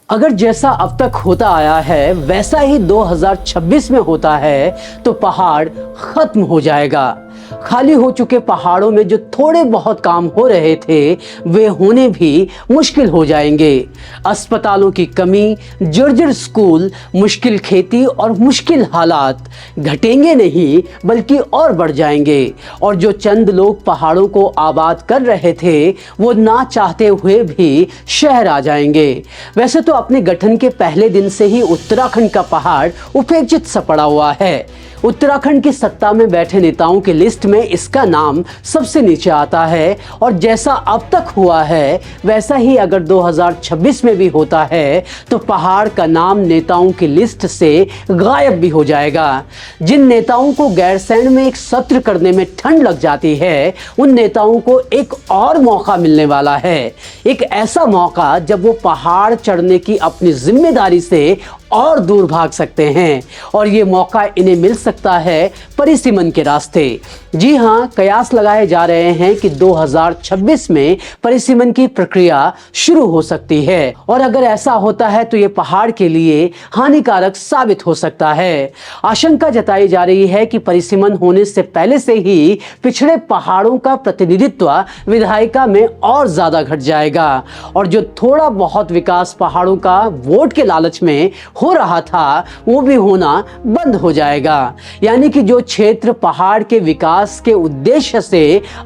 अगर जैसा अब तक होता आया है वैसा ही 2026 में होता है तो पहाड़ खत्म हो जाएगा। खाली हो चुके पहाड़ों में जो थोड़े बहुत काम हो रहे थे वे होने भी मुश्किल हो जाएंगे। अस्पतालों की कमी, जर्जर स्कूल, मुश्किल खेती और मुश्किल हालात घटेंगे नहीं बल्कि और बढ़ जाएंगे। और जो चंद लोग पहाड़ों को आबाद कर रहे थे वो ना चाहते हुए भी शहर आ जाएंगे। वैसे तो अपने गठन के पहले दिन से ही उत्तराखंड का पहाड़ उपेक्षित सा पड़ा हुआ है। उत्तराखंड की सत्ता में बैठे नेताओं की लिस्ट में इसका नाम सबसे नीचे आता है और जैसा अब तक हुआ है वैसा ही अगर 2026 में भी होता है तो पहाड़ का नाम नेताओं की लिस्ट से गायब भी हो जाएगा। जिन नेताओं को गैरसैंण में एक सत्र करने में ठंड लग जाती है उन नेताओं को एक और मौका मिलने वाला है। एक ऐसा मौका जब वो पहाड़ चढ़ने की अपनी जिम्मेदारी से और दूर भाग सकते हैं और ये मौका इन्हें मिल सकता है परिसीमन के रास्ते। जी हाँ, कयास लगाए जा रहे हैं कि 2026 में परिसीमन की प्रक्रिया शुरू हो सकती है और अगर ऐसा होता है तो ये पहाड़ के लिए हानिकारक साबित हो सकता है। आशंका जताई जा रही है कि परिसीमन होने से पहले से ही पिछड़े पहाड़ों का प्रतिनिधित्व विधायिका में और ज्यादा घट जाएगा और जो थोड़ा बहुत विकास पहाड़ों का वोट के लालच में हो रहा था वो भी होना बंद हो जाएगा। यानी कि जो क्षेत्र पहाड़ के विकास के उद्देश्य से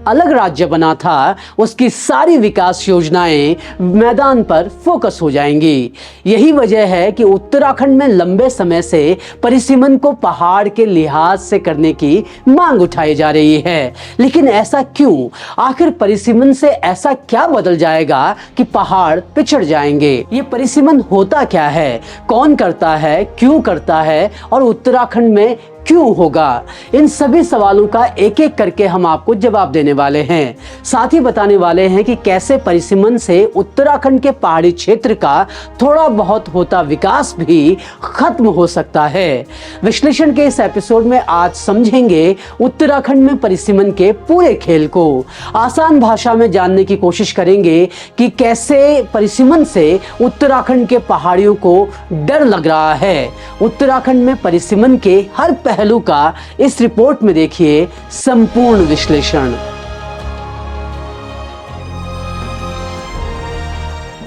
अलग राज्य बना था उसकी सारी विकास योजनाएं मैदान पर फोकस हो जाएंगी। यही वजह है कि उत्तराखंड में लंबे समय से परिसीमन को पहाड़ के लिहाज से करने की मांग उठाई जा रही है। लेकिन ऐसा क्यों? आखिर परिसीमन से ऐसा क्या बदल जाएगा कि पहाड़ पिछड़ जाएंगे? ये परिसीमन होता क्या है, कौन करता है, क्यों करता है और उत्तराखंड में क्यों होगा? इन सभी सवालों का एक एक करके हम आपको जवाब देने वाले हैं। साथ ही बताने वाले हैं कि कैसे परिसीमन से उत्तराखंड के पहाड़ी क्षेत्र का थोड़ा बहुत होता विकास भी खत्म हो सकता है। विश्लेषण के इस एपिसोड में आज समझेंगे उत्तराखंड में परिसीमन के पूरे खेल को। आसान भाषा में जानने की कोशिश करेंगे कि कैसे परिसीमन से उत्तराखंड के पहाड़ियों को डर लग रहा है। उत्तराखंड में परिसीमन के हर पहलू का इस रिपोर्ट में देखिए संपूर्ण विश्लेषण।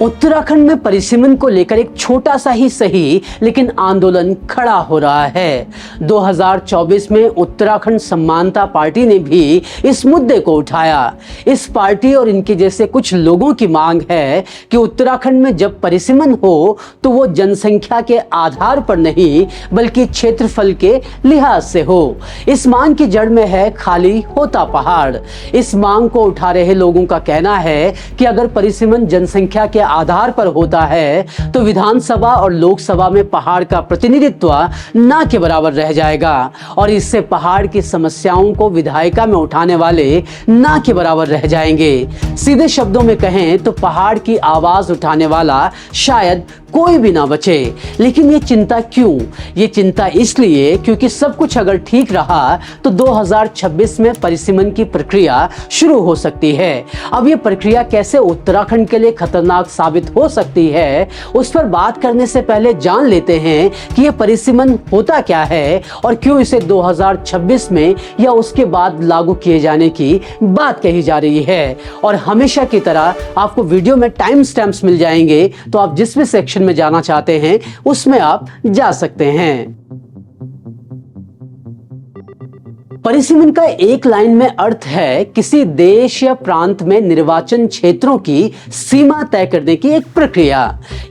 उत्तराखंड में परिसीमन को लेकर एक छोटा सा ही सही लेकिन आंदोलन खड़ा हो रहा है। 2024 में उत्तराखंड समानता पार्टी ने भी इस मुद्दे को उठाया। इस पार्टी और इनके जैसे कुछ लोगों की मांग है कि उत्तराखंड में जब परिसीमन हो तो वो जनसंख्या के आधार पर नहीं बल्कि क्षेत्रफल के लिहाज से हो। इस मांग की जड़ में है खाली होता पहाड़। इस मांग को उठा रहे लोगों का कहना है कि अगर परिसीमन जनसंख्या के आधार पर होता है तो विधानसभा और लोकसभा में पहाड़ का प्रतिनिधित्व ना के बराबर रह जाएगा और इससे पहाड़ की समस्याओं को विधायिका में उठाने वाले ना के बराबर रह जाएंगे। सीधे शब्दों में कहें तो पहाड़ की आवाज उठाने वाला शायद कोई भी ना बचे। लेकिन ये चिंता क्यों? ये चिंता इसलिए क्योंकि सब कुछ अगर ठीक रहा तो 2026 में परिसीमन की प्रक्रिया शुरू हो सकती है। अब ये प्रक्रिया कैसे उत्तराखंड के लिए खतरनाक साबित हो सकती है उस पर बात करने से पहले जान लेते हैं कि ये परिसीमन होता क्या है और क्यों इसे 2026 में या उसके बाद लागू किए जाने की बात कही जा रही है। और हमेशा की तरह आपको वीडियो में टाइम स्टैम्प्स मिल जाएंगे तो आप जिस भी सेक्शन में जाना चाहते हैं उसमें आप जा सकते हैं। परिसीमन का एक लाइन में अर्थ है किसी देश या प्रांत में निर्वाचन क्षेत्रों की सीमा तय करने की एक प्रक्रिया।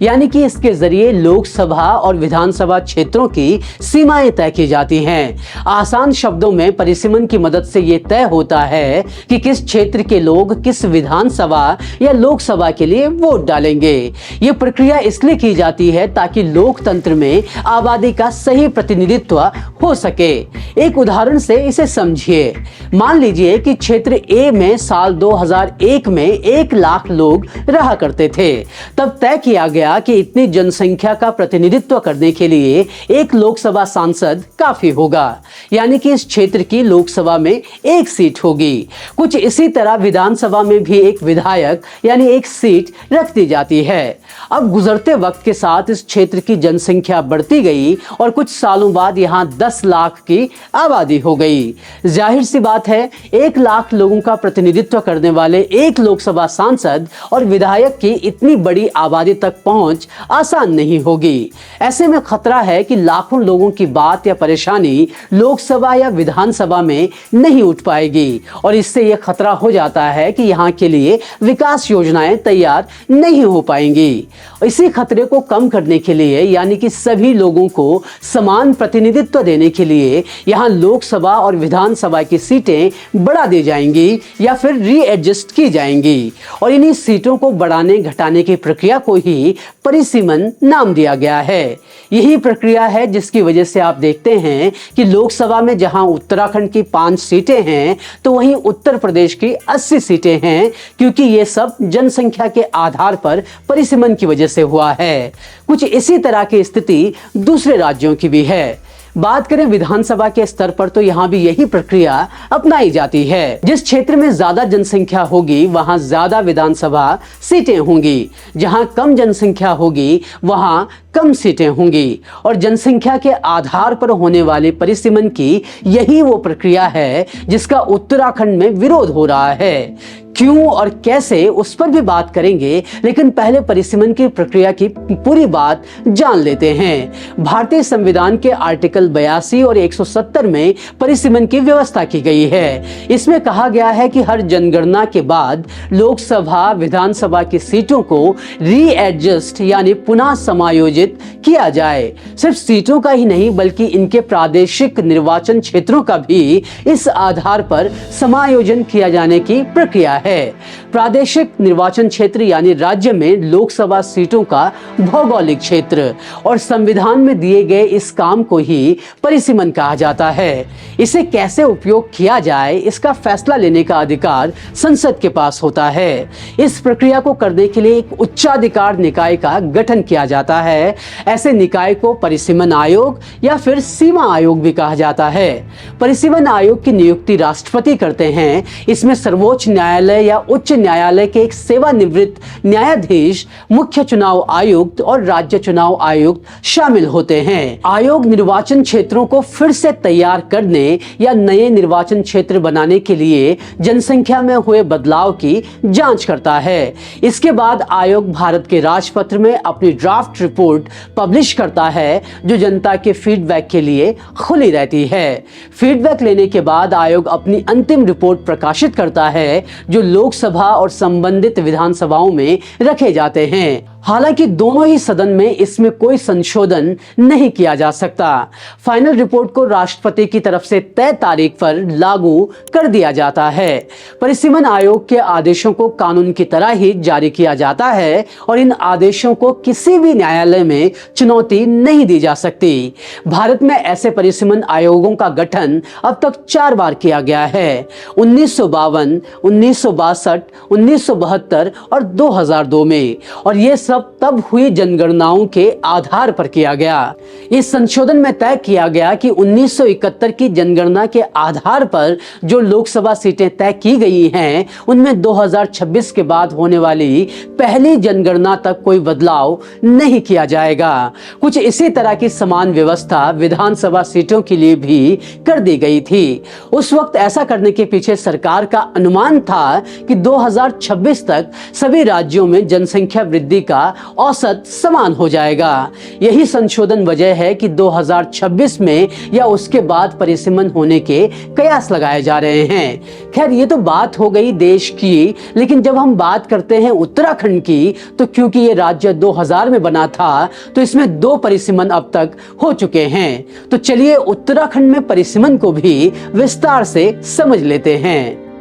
यानी कि इसके जरिए लोकसभा और विधानसभा क्षेत्रों की सीमाएं तय की जाती हैं। आसान शब्दों में परिसीमन की मदद से यह तय होता है कि किस क्षेत्र के लोग किस विधानसभा या लोकसभा के लिए वोट डालेंगे। यह प्रक्रिया इसलिए की जाती है ताकि लोकतंत्र में आबादी का सही प्रतिनिधित्व हो सके। एक उदाहरण से इसे से समझिए। मान लीजिए कि क्षेत्र ए में साल 2001 में 1 लाख लोग रहा करते थे। तब तय किया गया कि इतनी जनसंख्या का प्रतिनिधित्व करने के लिए एक लोकसभा सांसद काफी होगा, यानी कि इस क्षेत्र की लोकसभा में 1 सीट होगी। कुछ इसी तरह विधानसभा में भी एक विधायक यानी 1 सीट रख दी जाती है। अब गुजरते वक्त के साथ इस क्षेत्र की जनसंख्या बढ़ती गई और कुछ सालों बाद यहाँ 10 लाख की आबादी हो गई। जाहिर सी बात है, 1 लाख लोगों का प्रतिनिधित्व करने वाले एक लोकसभा सांसद और विधायक की इतनी बड़ी आबादी तक पहुंच आसान नहीं होगी। ऐसे में खतरा है कि लाखों लोगों की बात या परेशानी लोकसभा या विधानसभा में नहीं उठ पाएगी और इससे यह खतरा हो जाता है कि यहाँ के लिए विकास योजनाएं तैयार नहीं हो पाएंगी। इसी खतरे को कम करने के लिए, यानी कि सभी लोगों को समान प्रतिनिधित्व देने के लिए यहाँ लोकसभा और विधानसभा की सीटें बढ़ा दी जाएंगी या फिर रीएडजस्ट की जाएंगी और इन्हीं सीटों को बढ़ाने घटाने की प्रक्रिया को ही परिसीमन नाम दिया गया है। यही प्रक्रिया है जिसकी वजह से आप देखते हैं कि लोकसभा में जहां उत्तराखंड की 5 सीटें हैं तो वहीं उत्तर प्रदेश की 80 सीटें हैं, क्योंकि ये सब जनसंख्या के आधार पर परिसीमन की वजह से हुआ है। कुछ इसी तरह की स्थिति दूसरे राज्यों की भी है। बात करें विधानसभा के स्तर पर तो यहाँ भी यही प्रक्रिया अपनाई जाती है। जिस क्षेत्र में ज्यादा जनसंख्या होगी वहां ज्यादा विधानसभा सीटें होंगी, जहां कम जनसंख्या होगी वहां कम सीटें होंगी और जनसंख्या के आधार पर होने वाले परिसीमन की यही वो प्रक्रिया है जिसका उत्तराखंड में विरोध हो रहा है। क्यों और कैसे उस पर भी बात करेंगे, लेकिन पहले परिसीमन की प्रक्रिया की पूरी बात जान लेते हैं। भारतीय संविधान के आर्टिकल 82 और 170 में परिसीमन की व्यवस्था की गई है। इसमें कहा गया है कि हर जनगणना के बाद लोकसभा विधानसभा की सीटों को रीएडजस्ट यानी पुनः समायोजित किया जाए। सिर्फ सीटों का ही नहीं बल्कि इनके प्रादेशिक निर्वाचन क्षेत्रों का भी इस आधार पर समायोजन किया जाने की प्रक्रिया है। प्रादेशिक निर्वाचन क्षेत्र यानी राज्य में लोकसभा सीटों का भौगोलिक क्षेत्र और संविधान में दिए गए इस काम को ही परिसीमन कहा जाता है। इसे कैसे उपयोग किया जाए इसका फैसला लेने का अधिकार संसद के पास होता है। इस प्रक्रिया को करने के लिए एक उच्चाधिकार निकाय का गठन किया जाता है। ऐसे निकाय को परिसीमन आयोग या फिर सीमा आयोग भी कहा जाता है। परिसीमन आयोग की नियुक्ति राष्ट्रपति करते हैं। इसमें सर्वोच्च न्यायालय या उच्च न्यायालय के एक सेवानिवृत्त न्यायाधीश, मुख्य चुनाव आयुक्त और राज्य चुनाव आयुक्त शामिल होते हैं। आयोग निर्वाचन क्षेत्रों को फिर से तैयार करने या नए निर्वाचन क्षेत्र बनाने के लिए जनसंख्या में हुए बदलाव की जांच करता है। इसके बाद आयोग भारत के राजपत्र में अपनी ड्राफ्ट रिपोर्ट पब्लिश करता है, जो जनता के फीडबैक के लिए खुली रहती है। फीडबैक लेने के बाद आयोग अपनी अंतिम रिपोर्ट प्रकाशित करता है, जो लोकसभा और संबंधित विधानसभाओं में रखे जाते हैं। हालांकि दोनों ही सदन में इसमें कोई संशोधन नहीं किया जा सकता। फाइनल रिपोर्ट को राष्ट्रपति की तरफ से तय तारीख पर लागू कर दिया जाता है। परिसीमन आयोग के आदेशों को कानून की तरह ही जारी किया जाता है और इन आदेशों को किसी भी न्यायालय में चुनौती नहीं दी जा सकती। भारत में ऐसे परिसीमन आयोगों का गठन अब तक 4 बार किया गया है, 1952, 1962, 1972 और 2002 में, और ये सब तब हुई जनगणनाओं के आधार पर किया गया। इस संशोधन में तय किया गया कि 1971 की जनगणना के आधार पर जो लोकसभा सीटें तय की गई हैं, उनमें 2026 के बाद होने वाली पहली जनगणना तक कोई बदलाव नहीं किया जाएगा। कुछ इसी तरह की समान व्यवस्था विधानसभा सीटों के लिए भी कर दी गई थी। उस वक्त ऐसा करने के पीछे सरकार का अनुमान था कि 2026 तक सभी राज्यों में जनसंख्या वृद्धि का औसत समान हो जाएगा। यही संशोधन वजह है कि 2026 में या उसके बाद परिसीमन होने के कयास लगाए जा रहे हैं। खैर, ये तो बात हो गई देश की, लेकिन जब हम बात करते हैं उत्तराखंड की, तो क्योंकि ये राज्य 2000 में बना था तो इसमें 2 परिसीमन अब तक हो चुके हैं। तो चलिए उत्तराखंड में परिसीमन को भी विस्तार से समझ लेते हैं।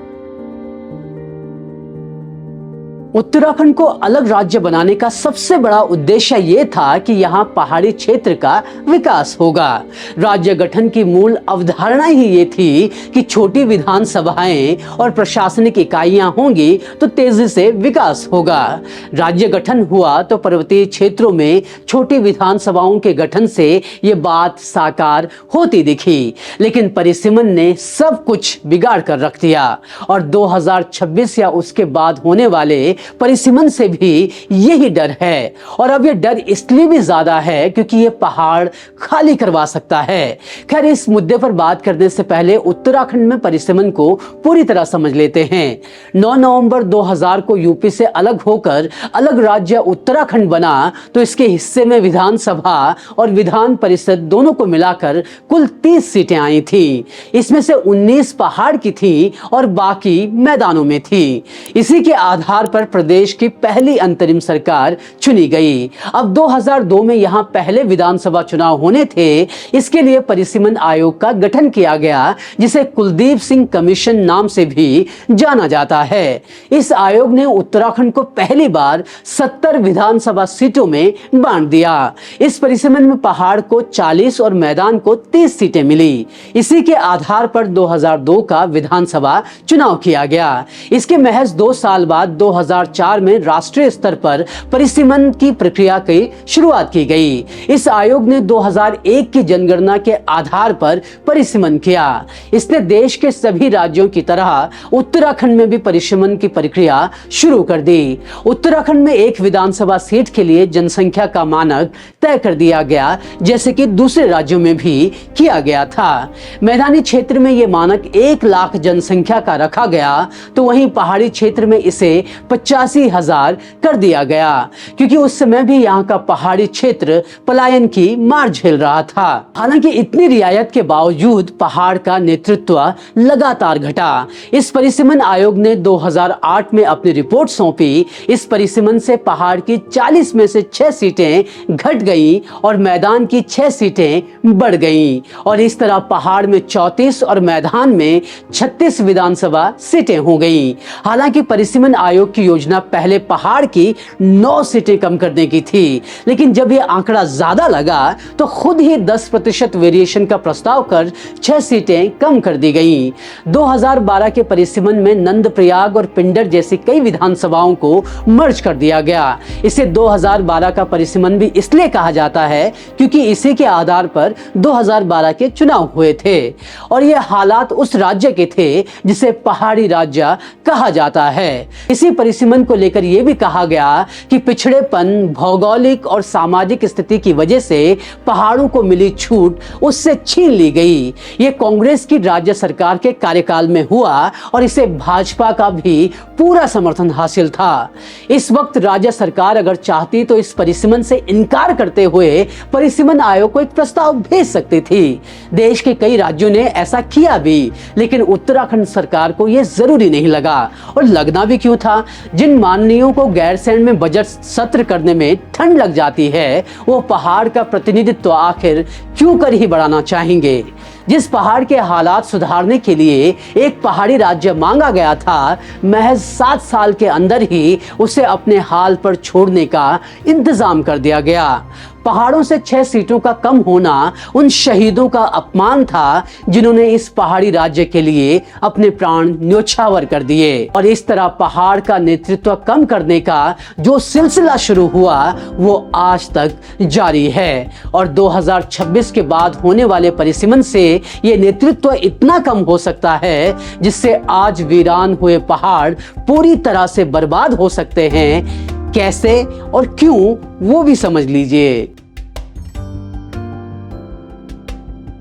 उत्तराखंड को अलग राज्य बनाने का सबसे बड़ा उद्देश्य ये था कि यहाँ पहाड़ी क्षेत्र का विकास होगा। राज्य गठन की मूल अवधारणा ही ये थी कि छोटी विधानसभाएं और प्रशासनिक इकाइयां होंगी तो तेजी से विकास होगा। राज्य गठन हुआ तो पर्वतीय क्षेत्रों में छोटी विधानसभाओं के गठन से ये बात साकार होती दिखी, लेकिन परिसीमन ने सब कुछ बिगाड़ कर रख दिया और 2026 या उसके बाद होने वाले परिसीमन से भी यही डर है। और अब ये डर इसलिए भी ज्यादा है क्योंकि ये पहाड़ खाली करवा सकता है। खैर, इस मुद्दे पर बात करने से पहले उत्तराखंड में परिसीमन को पूरी तरह समझ लेते हैं। 9 नवंबर 2000 को यूपी से अलग होकर अलग राज्य उत्तराखंड बना तो इसके हिस्से में विधानसभा और विधान परिषद दोनों को मिलाकर कुल 30 सीटें आई थी। इसमें से 19 पहाड़ की थी और बाकी मैदानों में थी। इसी के आधार पर प्रदेश की पहली अंतरिम सरकार चुनी गई। अब 2002 में यहां पहले विधानसभा चुनाव होने थे। इसके लिए परिसीमन आयोग का गठन किया गया, जिसे कुलदीप सिंह कमीशन नाम से भी जाना जाता है। इस आयोग ने उत्तराखंड को पहली बार 70 विधानसभा सीटों में बांट दिया। इस परिसीमन में पहाड़ को 40 और मैदान को 30 सीटें मिली। इसी के आधार पर 2002 का विधानसभा चुनाव किया गया। इसके महज 2 साल बाद 2004 में राष्ट्रीय स्तर पर परिसीमन की प्रक्रिया की शुरुआत की गई। इस आयोग ने 2001 की जनगणना के आधार पर परिसीमन किया। इसने देश के सभी राज्यों की तरह उत्तराखंड में भी परिसीमन की प्रक्रिया शुरू कर दी। उत्तराखंड में एक विधानसभा सीट के लिए जनसंख्या का मानक तय कर दिया गया, जैसे कि दूसरे राज्यों में भी किया गया था। मैदानी क्षेत्र में यह मानक 1 लाख जनसंख्या का रखा गया, तो वहीं पहाड़ी क्षेत्र में इसे 85,000 कर दिया गया, क्योंकि उस समय भी यहाँ का पहाड़ी क्षेत्र पलायन की मार झेल रहा था। हालांकि इतनी रियायत के बावजूद पहाड़ का नेतृत्व लगातार घटा। इस परिसीमन आयोग ने 2008 में अपनी रिपोर्ट सौंपी। इस परिसीमन से पहाड़ की 40 में से 6 सीटें घट गई और मैदान की 6 सीटें बढ़ गई, और इस तरह पहाड़ में 34 और मैदान में 36 विधानसभा सीटें हो गई। हालांकि परिसीमन आयोग की योजना पहले पहाड़ की 9 सीटें कम करने की थी, लेकिन जब यह आंकड़ा ज्यादा लगा तो खुद ही 10% वेरिएशन का प्रस्ताव कर 6 सीटें कम कर दी गई। 2012 के परिसीमन में नंदप्रयाग और पिंडर जैसी कई विधानसभाओं को मर्ज कर दिया गया। इसे 2012 का परिसीमन भी इसलिए कहा जाता है क्योंकि इसी के आधार पर 2012 के चुनाव हुए थे, और यह हालात उस राज्य के थे जिसे पहाड़ी राज्य कहा जाता है। इसी परिसीमन को लेकर यह भी कहा गया कि पिछड़ेपन, भौगोलिक और सामाजिक स्थिति की वजह से पहाड़ों को मिली छूट उससे छीन ली गई। यह कांग्रेस की राज्य सरकार के कार्यकाल में हुआ और इसे भाजपा का भी पूरा समर्थन हासिल था। इस वक्त राज्य सरकार अगर चाहती तो इस परिसीमन से इनकार करते हुए परिसीमन आयोग को एक प्रस्ताव भेज सकती थी। देश के कई राज्यों ने ऐसा किया भी, लेकिन उत्तराखंड सरकार को यह जरूरी नहीं लगा। और लगना भी क्यों था? जिन माननीयों को गैरसैंण में बजट सत्र करने में ठंड लग जाती है, वो पहाड़ का प्रतिनिधित्व आखिर क्यों कर ही बढ़ाना चाहेंगे? जिस पहाड़ के हालात सुधारने के लिए एक पहाड़ी राज्य मांगा गया था, महज 7 साल के अंदर ही उसे अपने हाल पर छोड़ने का इंतजाम कर दिया गया। पहाड़ों से 6 सीटों का कम होना उन शहीदों का अपमान था जिन्होंने इस पहाड़ी राज्य के लिए अपने प्राण न्योछावर कर दिए। और इस तरह पहाड़ का नेतृत्व कम करने का जो सिलसिला शुरू हुआ वो आज तक जारी है, और 2026 के बाद होने वाले परिसीमन से ये नेतृत्व इतना कम हो सकता है जिससे आज वीरान हुए पहाड़ पूरी तरह से बर्बाद हो सकते हैं। कैसे और क्यों, वो भी समझ लीजिए।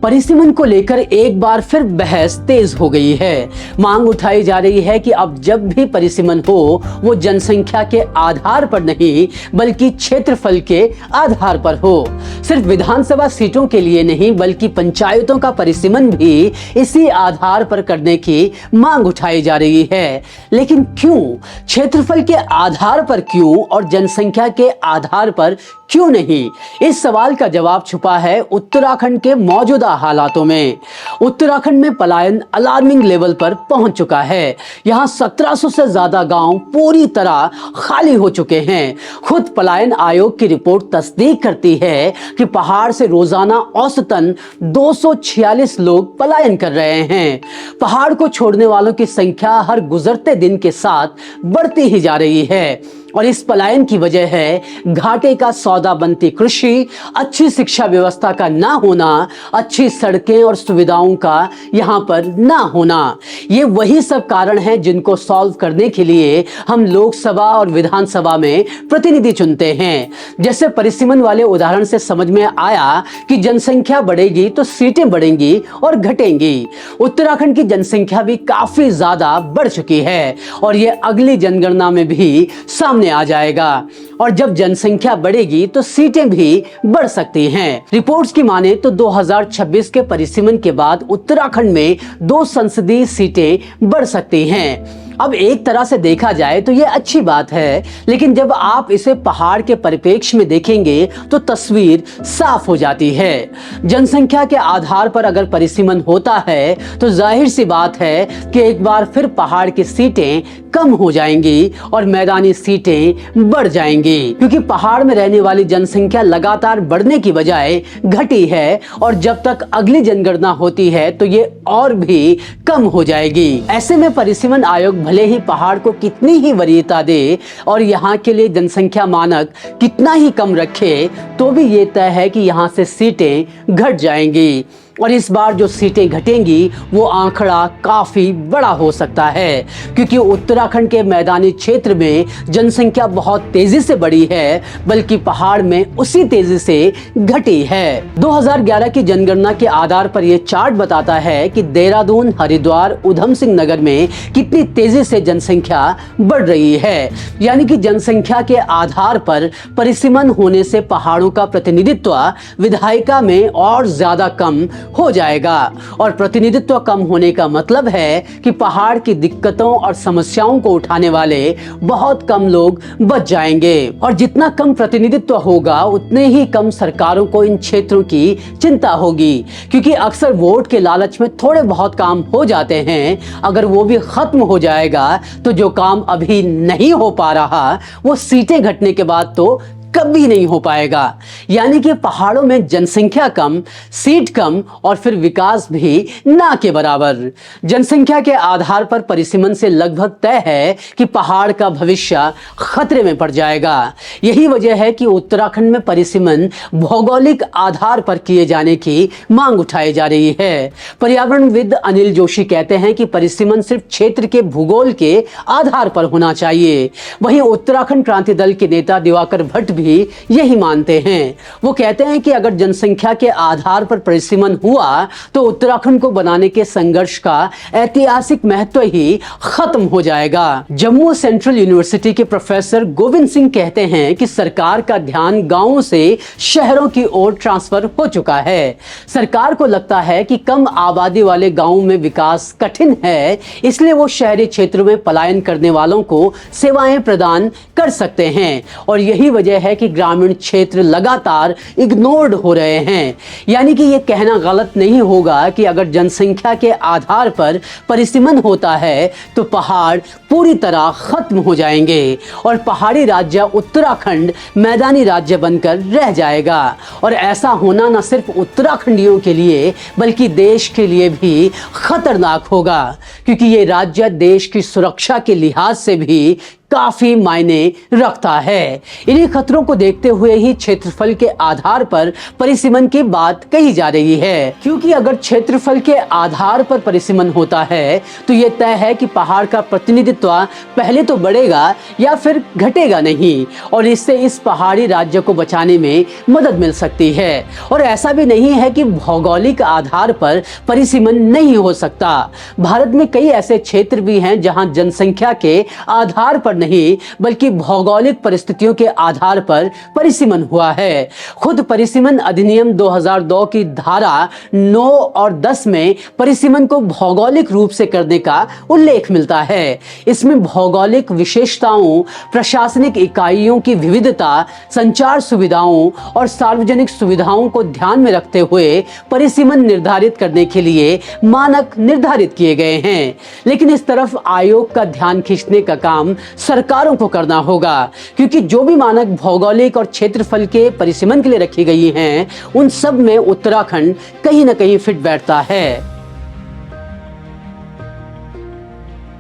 परिसीमन को लेकर एक बार फिर बहस तेज हो गई है। मांग उठाई जा रही है कि अब जब भी परिसीमन हो वो जनसंख्या के आधार पर नहीं बल्कि क्षेत्रफल के आधार पर हो। सिर्फ विधानसभा सीटों के लिए नहीं बल्कि पंचायतों का परिसीमन भी इसी आधार पर करने की मांग उठाई जा रही है। लेकिन क्यों? क्षेत्रफल के आधार पर क्यों और जनसंख्या के आधार पर क्यों नहीं? इस सवाल का जवाब छुपा है उत्तराखंड के मौजूदा हालातों में। उत्तराखंड में पलायन अलार्मिंग लेवल पर पहुंच चुका है। यहाँ 1700 से ज्यादा गांव पूरी तरह खाली हो चुके हैं। खुद पलायन आयोग की रिपोर्ट तस्दीक करती है कि पहाड़ से रोजाना औसतन 246 लोग पलायन कर रहे हैं। पहाड़ को छोड़ने वालों की संख्या हर गुजरते दिन के साथ बढ़ती ही जा रही है और इस पलायन की वजह है घाटे का सौदा बनती कृषि, अच्छी शिक्षा व्यवस्था का ना होना, अच्छी सड़कें और सुविधाओं का यहाँ पर ना होना। ये वही सब कारण हैं जिनको सॉल्व करने के लिए हम लोकसभा और विधानसभा में प्रतिनिधि चुनते हैं। जैसे परिसीमन वाले उदाहरण से समझ में आया कि जनसंख्या बढ़ेगी तो सीटें बढ़ेंगी और घटेंगी। उत्तराखंड की जनसंख्या भी काफी ज्यादा बढ़ चुकी है और ये अगली जनगणना में भी सामने आ जाएगा और जब जनसंख्या बढ़ेगी तो सीटें भी बढ़ सकती हैं। रिपोर्ट्स की माने तो 2026 के परिसीमन के बाद उत्तराखंड में 2 संसदीय सीटें बढ़ सकती हैं। अब एक तरह से देखा जाए तो ये अच्छी बात है, लेकिन जब आप इसे पहाड़ के परिप्रेक्ष्य में देखेंगे तो तस्वीर साफ हो जाती है। जनसंख्या के आधार पर अगर परिसीमन होता है तो जाहिर सी बात है कि एक बार फिर पहाड़ की सीटें कम हो जाएंगी और मैदानी सीटें बढ़ जाएंगी, क्योंकि पहाड़ में रहने वाली जनसंख्या लगातार बढ़ने की बजाय घटी है और जब तक अगली जनगणना होती है तो ये और भी कम हो जाएगी। ऐसे में परिसीमन आयोग भले ही पहाड़ को कितनी ही वरीयता दे और यहाँ के लिए जनसंख्या मानक कितना ही कम रखे, तो भी ये तय है कि यहाँ से सीटें घट जाएंगी और इस बार जो सीटें घटेंगी वो आंकड़ा काफी बड़ा हो सकता है, क्योंकि उत्तराखंड के मैदानी क्षेत्र में जनसंख्या बहुत तेजी से बढ़ी है, बल्कि पहाड़ में उसी तेजी से घटी है। 2011 की जनगणना के आधार पर यह चार्ट बताता है कि देहरादून, हरिद्वार, उधम सिंह नगर में कितनी तेजी से जनसंख्या बढ़ रही है। यानी कि जनसंख्या के आधार पर परिसीमन होने से पहाड़ों का प्रतिनिधित्व विधायिका में और ज्यादा कम हो जाएगा और प्रतिनिधित्व कम होने का मतलब है कि पहाड़ की दिक्कतों और समस्याओं को उठाने वाले बहुत कम लोग बच जाएंगे और जितना कम प्रतिनिधित्व होगा उतने ही कम सरकारों को इन क्षेत्रों की चिंता होगी, क्योंकि अक्सर वोट के लालच में थोड़े बहुत काम हो जाते हैं। अगर वो भी खत्म हो जाएगा तो जो काम अभी नहीं हो पा रहा वो सीटें घटने के बाद तो कभी नहीं हो पाएगा। यानी कि पहाड़ों में जनसंख्या कम, सीट कम और फिर विकास भी ना के बराबर। जनसंख्या के आधार पर परिसीमन से लगभग तय है कि पहाड़ का भविष्य खतरे में पड़ जाएगा। यही वजह है कि उत्तराखंड में परिसीमन भौगोलिक आधार पर किए जाने की मांग उठाई जा रही है। पर्यावरणविद अनिल जोशी कहते हैं कि परिसीमन सिर्फ क्षेत्र के भूगोल के आधार पर होना चाहिए। वहीं उत्तराखंड क्रांति दल के नेता दिवाकर भट्ट भी यही मानते हैं। वो कहते हैं कि अगर जनसंख्या के आधार पर परिसीमन हुआ तो उत्तराखंड को बनाने के संघर्ष का ऐतिहासिक महत्व ही खत्म हो जाएगा। जम्मू सेंट्रल यूनिवर्सिटी के प्रोफेसर गोविंद सिंह कहते हैं कि सरकार का ध्यान गांवों से शहरों की ओर ट्रांसफर हो चुका है। सरकार को लगता है कि कम आबादी वाले गांवों में विकास कठिन है, इसलिए वो शहरी क्षेत्रों में पलायन करने वालों को सेवाएं प्रदान कर सकते हैं और यही वजह है कि ग्रामीण क्षेत्र लगातार इग्नोर्ड हो रहे हैं। यानी कि ये कहना गलत नहीं होगा कि अगर जनसंख्या के आधार पर परिसीमन होता है तो पहाड़ पूरी तरह खत्म हो जाएंगे और पहाड़ी राज्य उत्तराखंड मैदानी राज्य बनकर रह जाएगा। और ऐसा होना न सिर्फ उत्तराखंडियों के लिए बल्कि देश के लिए भी खतरनाक होगा, क्योंकि ये राज्य देश की सुरक्षा के लिहाज से भी काफी मायने रखता है। इन्हीं खतरों को देखते हुए ही क्षेत्रफल के आधार पर परिसीमन की बात कही जा रही है, क्योंकि अगर क्षेत्रफल के आधार पर परिसीमन होता है तो ये तय है कि पहाड़ का प्रतिनिधित्व पहले तो बढ़ेगा या फिर घटेगा नहीं और इससे इस पहाड़ी राज्य को बचाने में मदद मिल सकती है। और ऐसा भी नहीं है कि भौगोलिक आधार पर परिसीमन नहीं हो सकता। भारत में कई ऐसे क्षेत्र भी हैं जहां जनसंख्या के आधार पर नहीं बल्कि भौगोलिक परिस्थितियों के आधार पर परिसीमन हुआ है। खुद परिसीमन अधिनियम 2002 की धारा 9 और 10 में परिसीमन को भौगोलिक रूप से करने का उल्लेख मिलता है। इसमें भौगोलिक विशेषताओं, प्रशासनिक इकाइयों की विविधता, संचार सुविधाओं और सार्वजनिक सुविधाओं को ध्यान में रखते हुए परिसीमन निर्धारित करने के लिए मानक निर्धारित किए गए हैं। लेकिन इस तरफ आयोग का ध्यान खींचने का काम सरकारों को करना होगा, क्योंकि जो भी मानक भौगोलिक और क्षेत्रफल के परिसीमन के लिए रखी गई हैं, उन सब में उत्तराखंड कहीं ना कहीं फिट बैठता है।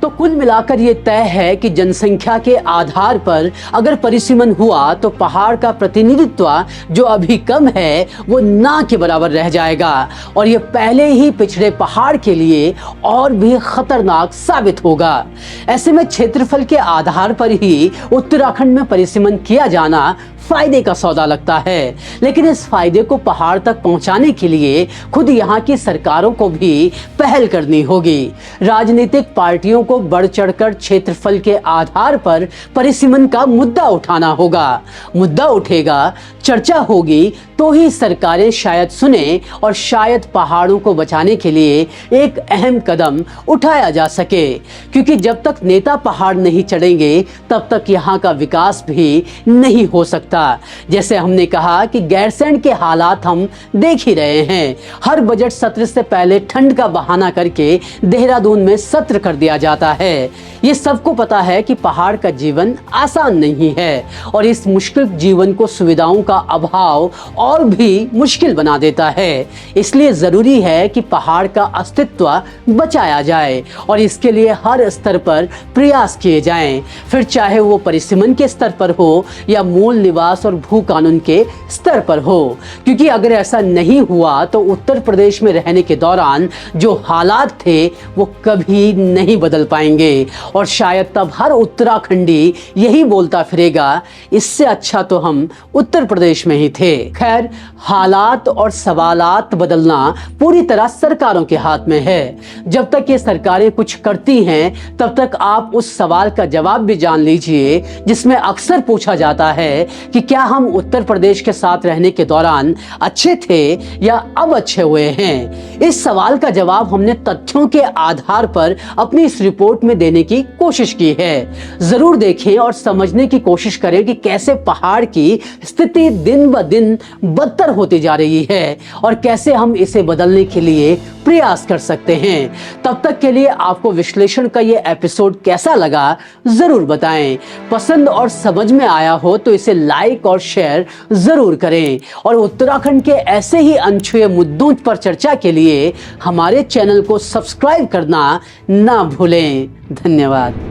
तो कुल मिलाकर ये तय है कि जनसंख्या के आधार पर अगर परिसीमन हुआ तो पहाड़ का प्रतिनिधित्व जो अभी कम है वो ना के बराबर रह जाएगा और ये पहले ही पिछड़े पहाड़ के लिए और भी खतरनाक साबित होगा। ऐसे में क्षेत्रफल के आधार पर ही उत्तराखंड में परिसीमन किया जाना फायदे का सौदा लगता है, लेकिन इस फायदे को पहाड़ तक पहुंचाने के लिए खुद यहाँ की सरकारों को भी पहल करनी होगी। राजनीतिक पार्टियों को बढ़ चढ़कर क्षेत्रफल के आधार पर परिसीमन का मुद्दा उठाना होगा। मुद्दा उठेगा, चर्चा होगी तो ही सरकारें शायद सुने और शायद पहाड़ों को बचाने के लिए एक अहम कदम उठाया जा सके, क्योंकि जब तक नेता पहाड़ नहीं चढ़ेंगे तब तक यहाँ का विकास भी नहीं हो सकता। जैसे हमने कहा कि गैरसैंण के हालात हम देख ही रहे हैं। हर बजट सत्र से पहले ठंड का बहाना करके देहरादून में सत्र कर दिया जाता है। ये सबको पता है कि पहाड़ का जीवन आसान नहीं है और इस मुश्किल जीवन को सुविधाओं का अभाव और भी मुश्किल बना देता है। इसलिए जरूरी है कि पहाड़ का अस्तित्व बचाया जाए और इसके लिए हर स्तर पर प्रयास किए जाएं, फिर चाहे वो परिसीमन के स्तर पर हो या मूल निवास और भू कानून के स्तर पर हो। क्योंकि अगर ऐसा नहीं हुआ तो उत्तर प्रदेश में रहने के दौरान जो हालात थे वो कभी नहीं बदल पाएंगे और शायद तब हर उत्तराखंडी यही बोलता फिरेगा, इससे अच्छा तो हम उत्तर प्रदेश में ही थे। खैर, हालात और सवालात बदलना पूरी तरह सरकारों के हाथ में है। जब तक ये सरकारें कुछ करती हैं तब तक आप उस सवाल का जवाब भी जान लीजिए जिसमें अक्सर पूछा जाता है कि क्या हम उत्तर प्रदेश के साथ रहने के दौरान अच्छे थे या अब अच्छे हुए हैं। इस सवाल का जवाब हमने तथ्यों के आधार पर अपनी इस रिपोर्ट में देने की कोशिश की है। जरूर देखें और समझने की कोशिश करें कि कैसे पहाड़ की स्थिति दिन ब दिन बदतर होती जा रही है और कैसे हम इसे बदलने के लिए प्रयास कर सकते हैं। तब तक के लिए आपको विश्लेषण का ये एपिसोड कैसा लगा जरूर बताएं। पसंद और समझ में आया हो तो इसे लाइक और शेयर जरूर करें और उत्तराखंड के ऐसे ही अनछुए मुद्दों पर चर्चा के लिए हमारे चैनल को सब्सक्राइब करना ना भूलें। धन्यवाद।